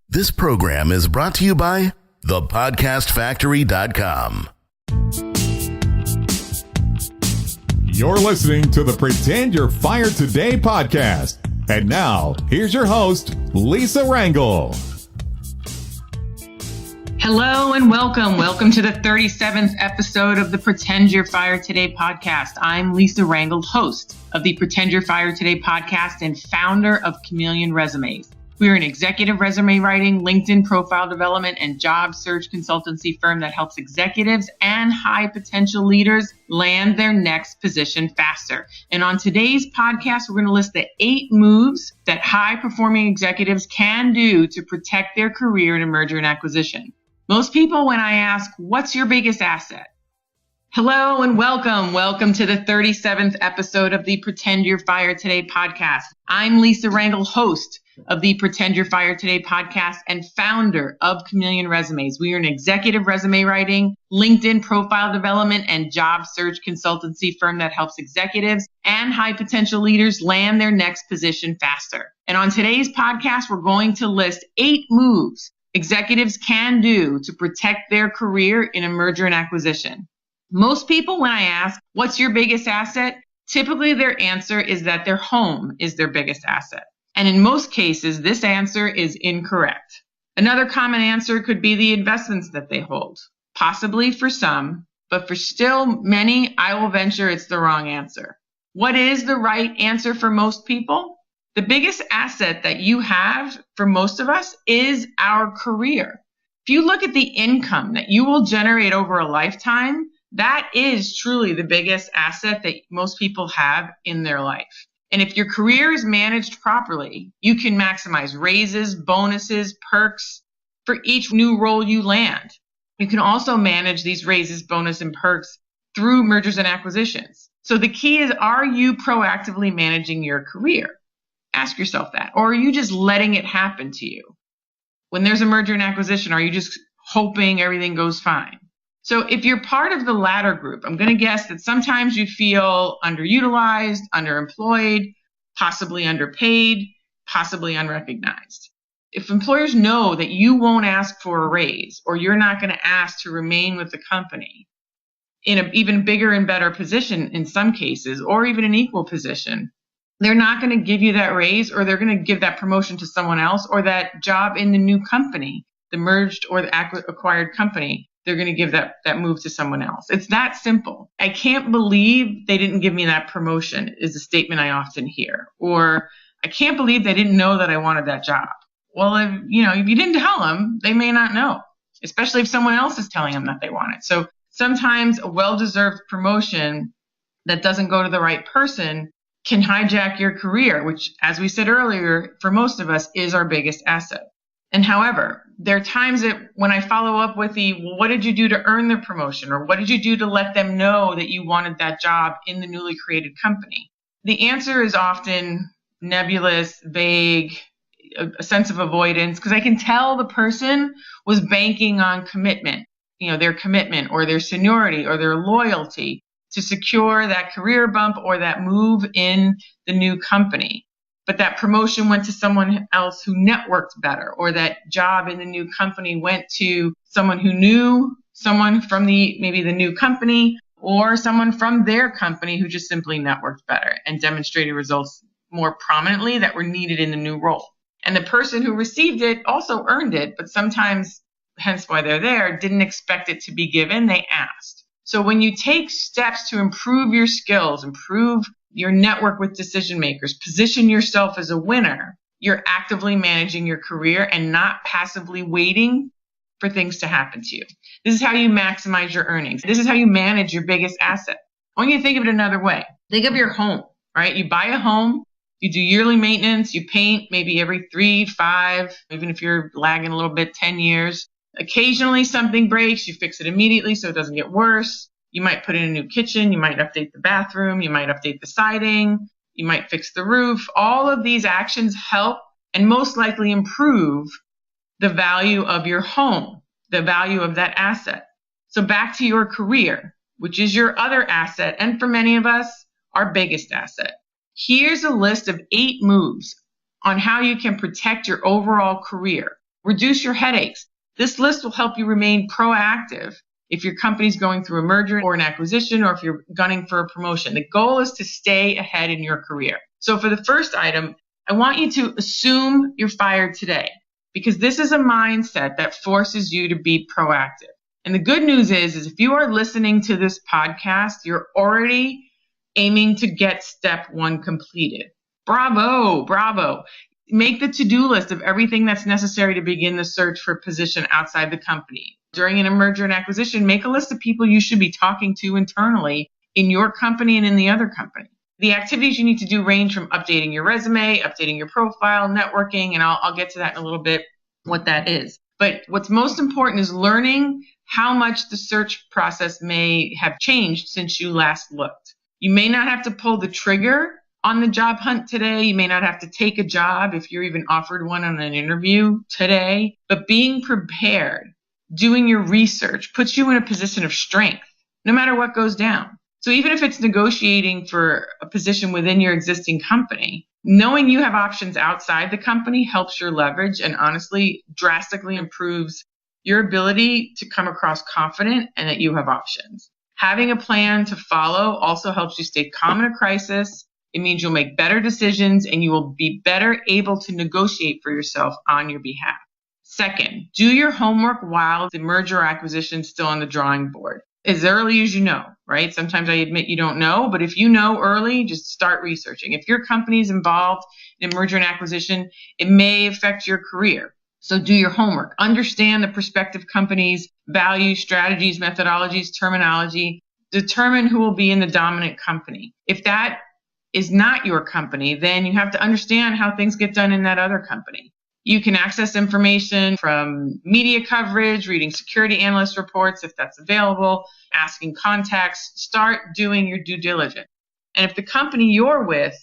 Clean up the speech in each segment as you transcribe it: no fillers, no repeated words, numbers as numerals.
This program is brought to you by thepodcastfactory.com. You're listening to the Pretend You're Fired Today podcast. And now, here's your host, Lisa Rangel. Hello and welcome. Welcome to the 37th episode of the Pretend You're Fired Today podcast. I'm Lisa Rangel, host of the Pretend You're Fired Today podcast and founder of Chameleon Resumes. We are an executive resume writing, LinkedIn profile development, and job search consultancy firm that helps executives and high potential leaders land their next position faster. And on today's podcast, we're going to list the 8 moves that high performing executives can do to protect their career in a merger and acquisition. Most people, when I ask, what's your biggest asset? Hello and welcome. Welcome to the 37th episode of the Pretend You're Fired Today podcast. I'm Lisa Rangel, host of the Pretend You're Fired Today podcast and founder of Chameleon Resumes. We are an executive resume writing, LinkedIn profile development, and job search consultancy firm that helps executives and high potential leaders land their next position faster. And on today's podcast, we're going to list 8 moves executives can do to protect their career in a merger and acquisition. Most people, when I ask, what's your biggest asset? Typically their answer is that their home is their biggest asset. And in most cases, this answer is incorrect. Another common answer could be the investments that they hold, possibly for some, but for still many, I will venture it's the wrong answer. What is the right answer for most people? The biggest asset that you have for most of us is our career. If you look at the income that you will generate over a lifetime, that is truly the biggest asset that most people have in their life. And if your career is managed properly, you can maximize raises, bonuses, perks for each new role you land. You can also manage these raises, bonus, and perks through mergers and acquisitions. So the key is, are you proactively managing your career? Ask yourself that. Or are you just letting it happen to you? When there's a merger and acquisition, are you just hoping everything goes fine? So if you're part of the latter group, I'm going to guess that sometimes you feel underutilized, underemployed, possibly underpaid, possibly unrecognized. If employers know that you won't ask for a raise or you're not going to ask to remain with the company in an even bigger and better position in some cases, or even an equal position, they're not going to give you that raise, or they're going to give that promotion to someone else, or that job in the new company, the merged or the acquired company. They're going to give that move to someone else. It's that simple. I can't believe they didn't give me that promotion is a statement I often hear. Or I can't believe they didn't know that I wanted that job. Well, if you didn't tell them, they may not know, especially if someone else is telling them that they want it. So sometimes a well-deserved promotion that doesn't go to the right person can hijack your career, which, as we said earlier, for most of us is our biggest asset. And however, there are times that when I follow up with what did you do to earn the promotion? Or what did you do to let them know that you wanted that job in the newly created company? The answer is often nebulous, vague, a sense of avoidance, because I can tell the person was banking on commitment, their commitment or their seniority or their loyalty to secure that career bump or that move in the new company. But that promotion went to someone else who networked better, or that job in the new company went to someone who knew someone from maybe the new company, or someone from their company who just simply networked better and demonstrated results more prominently that were needed in the new role. And the person who received it also earned it, but sometimes, hence why they're there, didn't expect it to be given. They asked. So when you take steps to improve your skills, improve your network with decision makers, position yourself as a winner, you're actively managing your career and not passively waiting for things to happen to you. This is how you maximize your earnings. This is how you manage your biggest asset. I want you to think of it another way. Think of your home, right? You buy a home, you do yearly maintenance, you paint maybe every 3, 5, even if you're lagging a little bit, 10 years. Occasionally something breaks, you fix it immediately so it doesn't get worse. You might put in a new kitchen, you might update the bathroom, you might update the siding, you might fix the roof. All of these actions help and most likely improve the value of your home, the value of that asset. So back to your career, which is your other asset, and for many of us, our biggest asset. Here's a list of 8 moves on how you can protect your overall career. Reduce your headaches. This list will help you remain proactive if your company's going through a merger or an acquisition, or if you're gunning for a promotion. The goal is to stay ahead in your career. So for the first item, I want you to assume you're fired today, because this is a mindset that forces you to be proactive. And the good news is if you are listening to this podcast, you're already aiming to get step 1 completed. Bravo, bravo. Make the to-do list of everything that's necessary to begin the search for a position outside the company. During a merger and acquisition, make a list of people you should be talking to internally in your company and in the other company. The activities you need to do range from updating your resume, updating your profile, networking, and I'll get to that in a little bit, what that is. But what's most important is learning how much the search process may have changed since you last looked. You may not have to pull the trigger on the job hunt today. You may not have to take a job if you're even offered one on an interview today, but being prepared, doing your research puts you in a position of strength no matter what goes down. So even if it's negotiating for a position within your existing company, knowing you have options outside the company helps your leverage and honestly drastically improves your ability to come across confident and that you have options. Having a plan to follow also helps you stay calm in a crisis. It means you'll make better decisions and you will be better able to negotiate for yourself on your behalf. Second, do your homework while the merger or acquisition is still on the drawing board. As early as you know, right? Sometimes I admit you don't know, but if you know early, just start researching. If your company is involved in a merger and acquisition, it may affect your career. So do your homework. Understand the prospective company's values, strategies, methodologies, terminology. Determine who will be in the dominant company. If that is not your company, then you have to understand how things get done in that other company. You can access information from media coverage, reading security analyst reports if that's available, asking contacts. Start doing your due diligence. And if the company you're with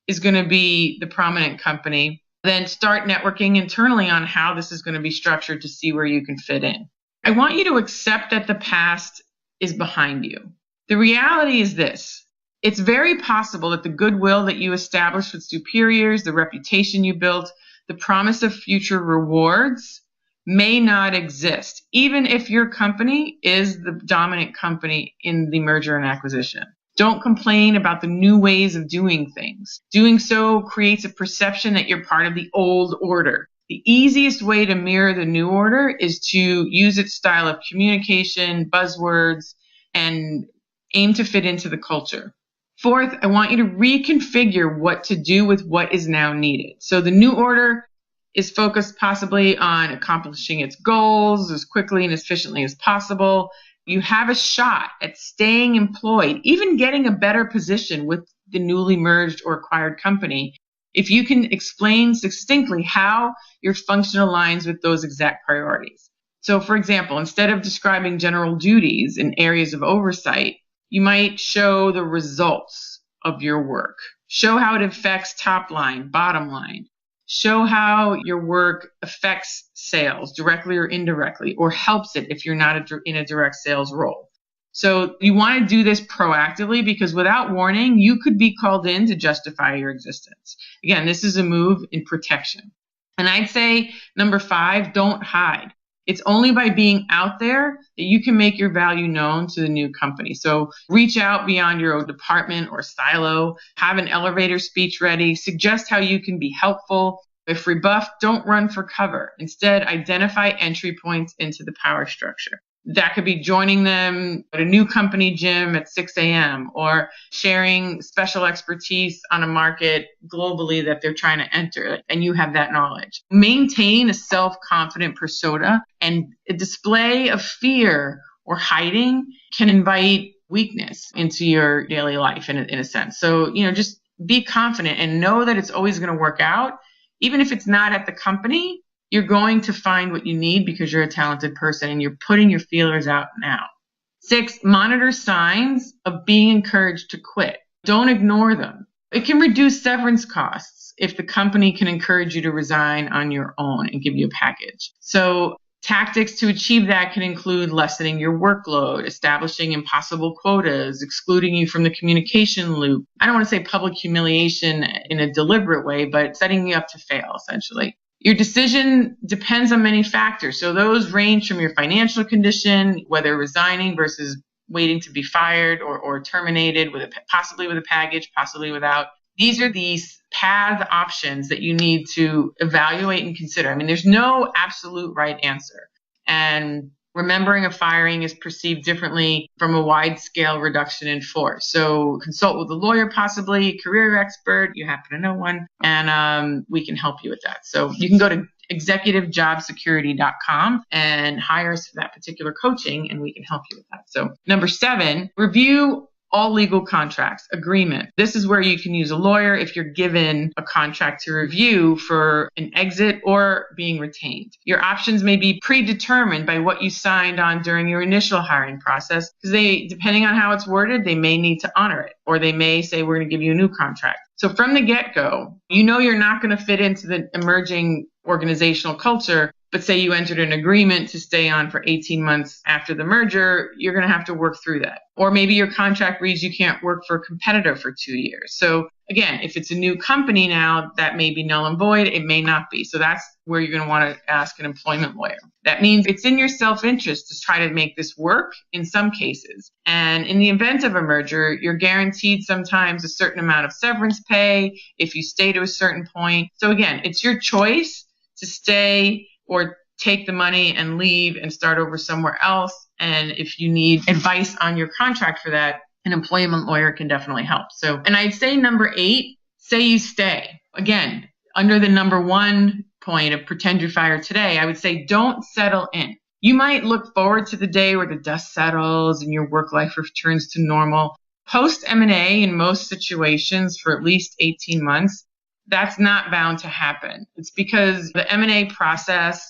is going to be the prominent company, then start networking internally on how this is going to be structured to see where you can fit in. I want you to accept that the past is behind you. The reality is this. It's very possible that the goodwill that you established with superiors, the reputation you built, the promise of future rewards may not exist, even if your company is the dominant company in the merger and acquisition. Don't complain about the new ways of doing things. Doing so creates a perception that you're part of the old order. The easiest way to mirror the new order is to use its style of communication, buzzwords, and aim to fit into the culture. Fourth, I want you to reconfigure what to do with what is now needed. So the new order is focused possibly on accomplishing its goals as quickly and as efficiently as possible. You have a shot at staying employed, even getting a better position with the newly merged or acquired company, if you can explain succinctly how your function aligns with those exact priorities. So, for example, instead of describing general duties and areas of oversight, you might show the results of your work. Show how it affects top line, bottom line. Show how your work affects sales directly or indirectly, or helps it if you're not in a direct sales role. So you want to do this proactively because without warning, you could be called in to justify your existence. Again, this is a move in protection. And I'd say number 5, don't hide. It's only by being out there that you can make your value known to the new company. So reach out beyond your own department or silo, have an elevator speech ready, suggest how you can be helpful. If rebuffed, don't run for cover. Instead, identify entry points into the power structure. That could be joining them at a new company gym at 6 a.m. or sharing special expertise on a market globally that they're trying to enter, and you have that knowledge. Maintain a self-confident persona, and a display of fear or hiding can invite weakness into your daily life in a sense. So, just be confident and know that it's always going to work out. Even if it's not at the company, you're going to find what you need because you're a talented person and you're putting your feelers out now. 6, monitor signs of being encouraged to quit. Don't ignore them. It can reduce severance costs if the company can encourage you to resign on your own and give you a package. So Tactics to achieve that can include lessening your workload, establishing impossible quotas, excluding you from the communication loop. I don't want to say public humiliation in a deliberate way, but setting you up to fail, essentially. Your decision depends on many factors. So those range from your financial condition, whether resigning versus waiting to be fired or terminated, possibly with a package, possibly without. These are these path options that you need to evaluate and consider. I mean, there's no absolute right answer. And remembering a firing is perceived differently from a wide-scale reduction in force. So consult with a lawyer, possibly a career expert. You happen to know one, and we can help you with that. So you can go to executivejobsecurity.com and hire us for that particular coaching, and we can help you with that. So number 7, review all legal contracts, agreement. This is where you can use a lawyer if you're given a contract to review for an exit or being retained. Your options may be predetermined by what you signed on during your initial hiring process, because depending on how it's worded, they may need to honor it, or they may say, we're going to give you a new contract. So from the get-go, you know you're not going to fit into the emerging organizational culture, but say you entered an agreement to stay on for 18 months after the merger, you're going to have to work through that. Or maybe your contract reads you can't work for a competitor for 2 years. So again, if it's a new company now, that may be null and void. It may not be. So that's where you're going to want to ask an employment lawyer. That means it's in your self-interest to try to make this work in some cases. And in the event of a merger, you're guaranteed sometimes a certain amount of severance pay if you stay to a certain point. So again, it's your choice to stay or take the money and leave and start over somewhere else. And if you need advice on your contract for that, an employment lawyer can definitely help. So, and I'd say number 8, say you stay. Again, under the number 1 point of pretend you're fired today, I would say don't settle in. You might look forward to the day where the dust settles and your work life returns to normal. Post M&A in most situations for at least 18 months, that's not bound to happen. It's because the M&A process,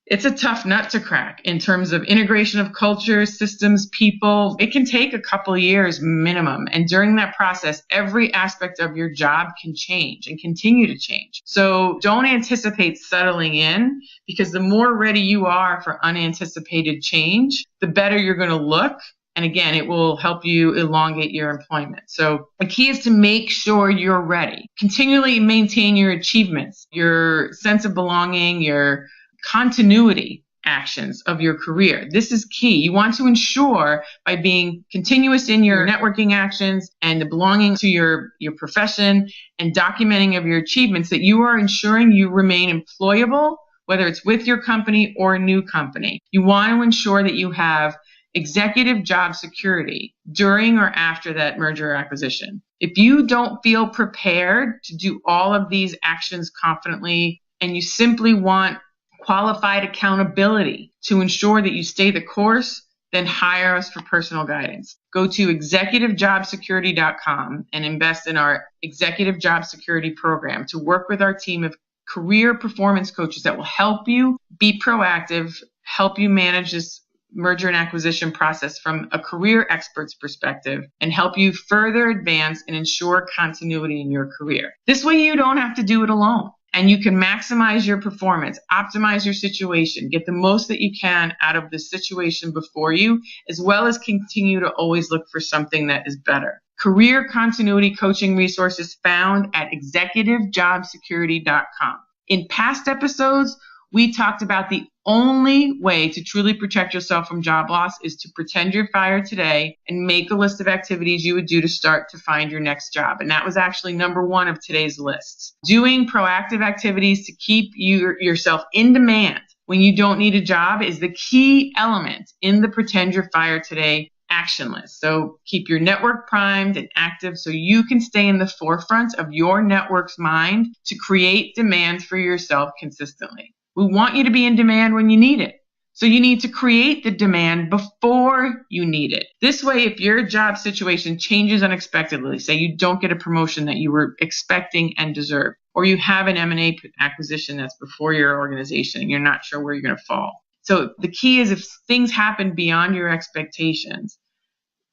it's a tough nut to crack in terms of integration of cultures, systems, people. It can take a couple of years minimum. And during that process, every aspect of your job can change and continue to change. So don't anticipate settling in, because the more ready you are for unanticipated change, the better you're going to look. And again, it will help you elongate your employment. So the key is to make sure you're ready. Continually maintain your achievements, your sense of belonging, your continuity actions of your career. This is key. You want to ensure by being continuous in your networking actions and the belonging to your profession and documenting of your achievements that you are ensuring you remain employable, whether it's with your company or a new company. You want to ensure that you have executive job security during or after that merger or acquisition. If you don't feel prepared to do all of these actions confidently, and you simply want qualified accountability to ensure that you stay the course, then hire us for personal guidance. Go to executivejobsecurity.com and invest in our Executive Job Security program to work with our team of career performance coaches that will help you be proactive, help you manage this merger and acquisition process from a career expert's perspective, and help you further advance and ensure continuity in your career. This way you don't have to do it alone, and you can maximize your performance, optimize your situation, get the most that you can out of the situation before you, as well as continue to always look for something that is better. Career continuity coaching resources found at executivejobsecurity.com. In past episodes, we talked about the only way to truly protect yourself from job loss is to pretend you're fired today and make a list of activities you would do to start to find your next job. And that was actually number 1 of today's lists. Doing proactive activities to keep yourself in demand when you don't need a job is the key element in the pretend you're fired today action list. So keep your network primed and active so you can stay in the forefront of your network's mind to create demand for yourself consistently. We want you to be in demand when you need it. So you need to create the demand before you need it. This way, if your job situation changes unexpectedly, say you don't get a promotion that you were expecting and deserve, or you have an M&A acquisition that's before your organization and you're not sure where you're going to fall. So the key is if things happen beyond your expectations,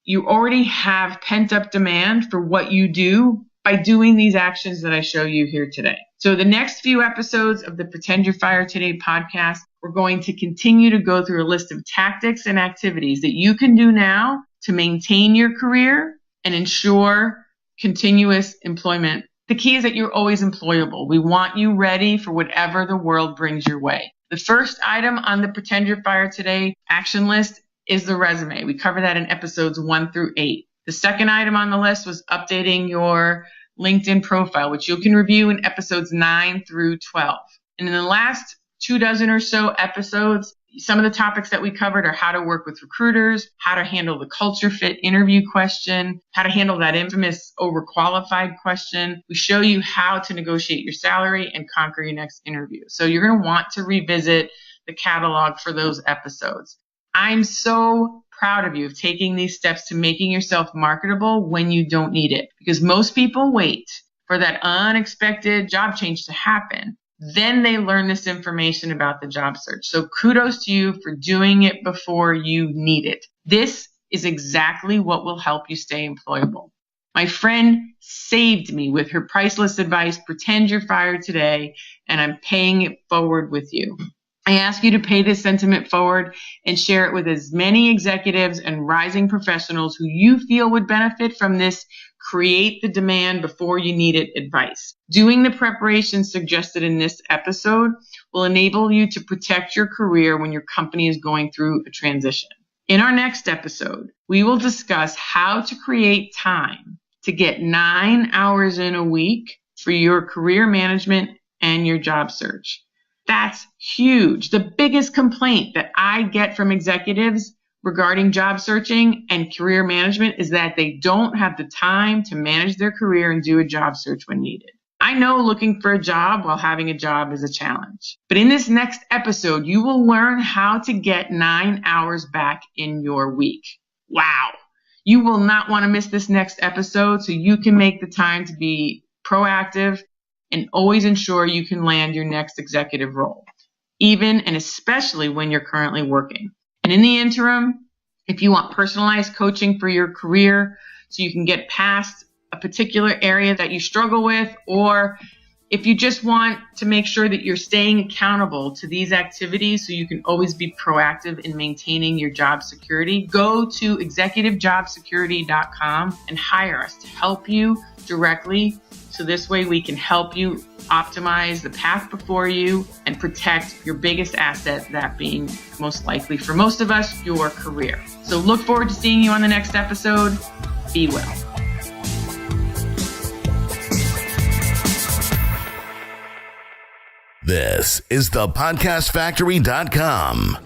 you already have pent-up demand for what you do by doing these actions that I show you here today. So the next few episodes of the Pretend You're Fired Today podcast, we're going to continue to go through a list of tactics and activities that you can do now to maintain your career and ensure continuous employment. The key is that you're always employable. We want you ready for whatever the world brings your way. The first item on the Pretend You're Fired Today action list is the resume. We cover that in episodes 1 through 8. The second item on the list was updating your LinkedIn profile, which you can review in episodes 9 through 12. And in the last 24 or so episodes, some of the topics that we covered are how to work with recruiters, how to handle the culture fit interview question, how to handle that infamous overqualified question. We show you how to negotiate your salary and conquer your next interview. So you're going to want to revisit the catalog for those episodes. I'm so proud of you of taking these steps to making yourself marketable when you don't need it, because most people wait for that unexpected job change to happen. Then they learn this information about the job search. So kudos to you for doing it before you need it. This is exactly what will help you stay employable. My friend saved me with her priceless advice, pretend you're fired today, and I'm paying it forward with you. I ask you to pay this sentiment forward and share it with as many executives and rising professionals who you feel would benefit from this create the demand before you need it advice. Doing the preparation suggested in this episode will enable you to protect your career when your company is going through a transition. In our next episode, we will discuss how to create time to get 9 hours in a week for your career management and your job search. That's huge. The biggest complaint that I get from executives regarding job searching and career management is that they don't have the time to manage their career and do a job search when needed. I know looking for a job while having a job is a challenge, but in this next episode, you will learn how to get 9 hours back in your week. Wow. You will not want to miss this next episode so you can make the time to be proactive and always ensure you can land your next executive role, even and especially when you're currently working. And in the interim, if you want personalized coaching for your career so you can get past a particular area that you struggle with, or if you just want to make sure that you're staying accountable to these activities so you can always be proactive in maintaining your job security, go to executivejobsecurity.com and hire us to help you directly. So this way we can help you optimize the path before you and protect your biggest asset, that being most likely for most of us, your career. So look forward to seeing you on the next episode. Be well. This is thepodcastfactory.com.